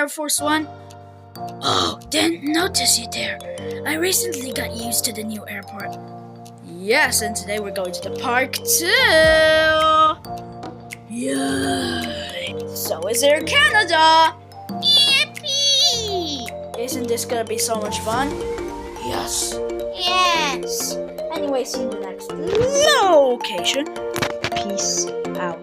Air Force One. Oh, didn't notice you there. I recently got used to the new airport. Yes, and today we're going to the park too. Yay! So is Air Canada. Yippee! Isn't this gonna be so much fun? Yes. Yes. Anyway, see you in the next location. Peace out.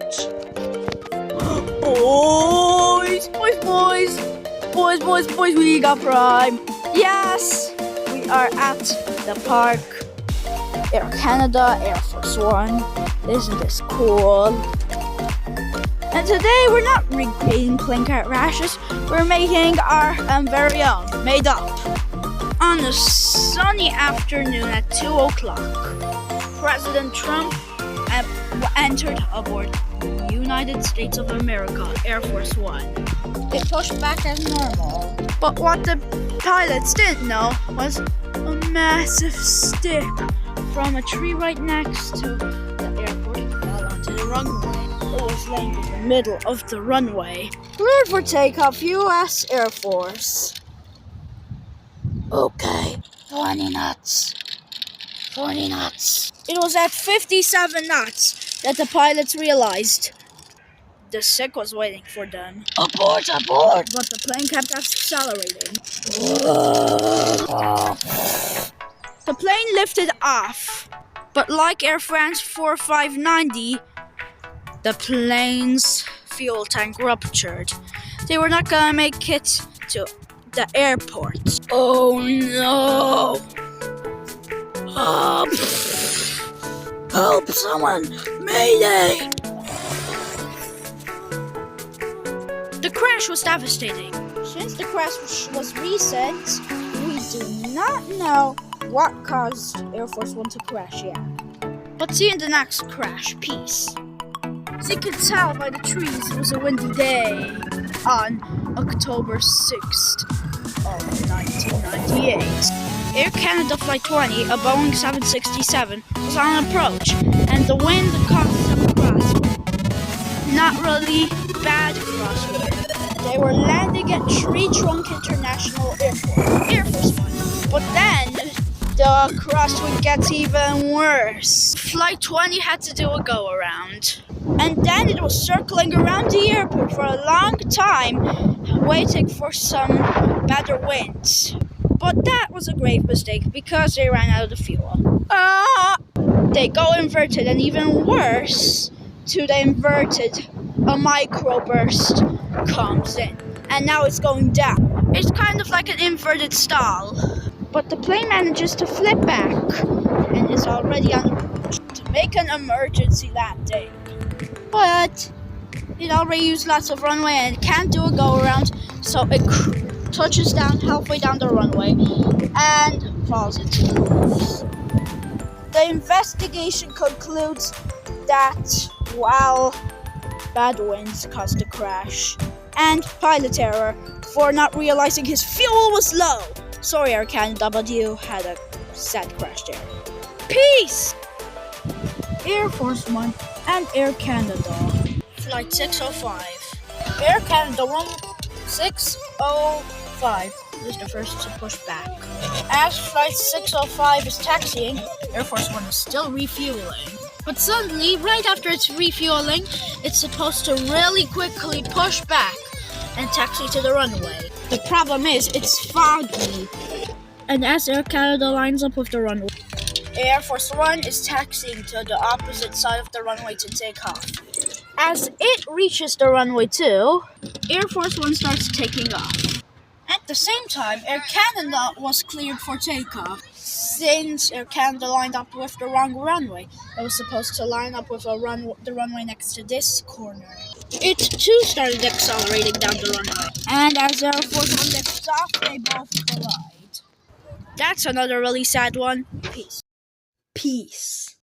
Boys, we got Prime. Yes, we are at the park. Air Canada, Air Force One. Isn't this cool? And today we're not recreating plane crashes. We're making our very own, made up. On a sunny afternoon at 2 o'clock, President Trump entered aboard the United States of America Air Force One. It pushed back as normal. But what the pilots didn't know was a massive stick from a tree right next to the airport fell onto the runway. It was laying in the middle of the runway. Cleared for takeoff, U.S. Air Force. Okay, 20 knots. 40 knots. It was at 57 knots that the pilots realized the stick was waiting for them. Abort! But the plane kept accelerating. The plane lifted off, but like Air France 4590, the plane's fuel tank ruptured. They were not gonna make it to the airport. Oh no! Help someone! Mayday! The crash was devastating. Since the crash was recent, we do not know what caused Air Force One to crash yet. But see you in the next crash. Peace. As you can tell by the trees, it was a windy day on October 6th of 1998. Air Canada Flight 20, a Boeing 767, was on approach, and the wind caused some crosswind. Not really bad crosswind. They were landing at Tree Trunk International Airport, Air Force One. But then, the crosswind gets even worse. Flight 20 had to do a go-around. And then it was circling around the airport for a long time, waiting for some better winds. But that was a grave mistake because they ran out of fuel. They go inverted, and even worse, to the inverted, a microburst comes in. And now it's going down. It's kind of like an inverted stall. But the plane manages to flip back and is already on approach to make an emergency landing. But it already used lots of runway and it can't do a go-around, so it touches down halfway down the runway and falls into the course. The investigation concludes that while bad winds caused the crash and pilot error for not realizing his fuel was low. Sorry, Air Canada, but you had a sad crash there. Peace! Air Force One and Air Canada. Flight 605. Air Canada 605 is the first to push back. As Flight 605 is taxiing, Air Force One is still refueling. But suddenly, right after it's refueling, it's supposed to really quickly push back and taxi to the runway. The problem is, it's foggy. And as Air Canada lines up with the runway, Air Force One is taxiing to the opposite side of the runway to take off. As it reaches the runway too, Air Force One starts taking off. At the same time, Air Canada was cleared for takeoff. Since Air Canada lined up with the wrong runway, it was supposed to line up with the runway next to this corner. It too started accelerating down the runway. And as Air Force One lifts off, they both collide. That's another really sad one. Peace.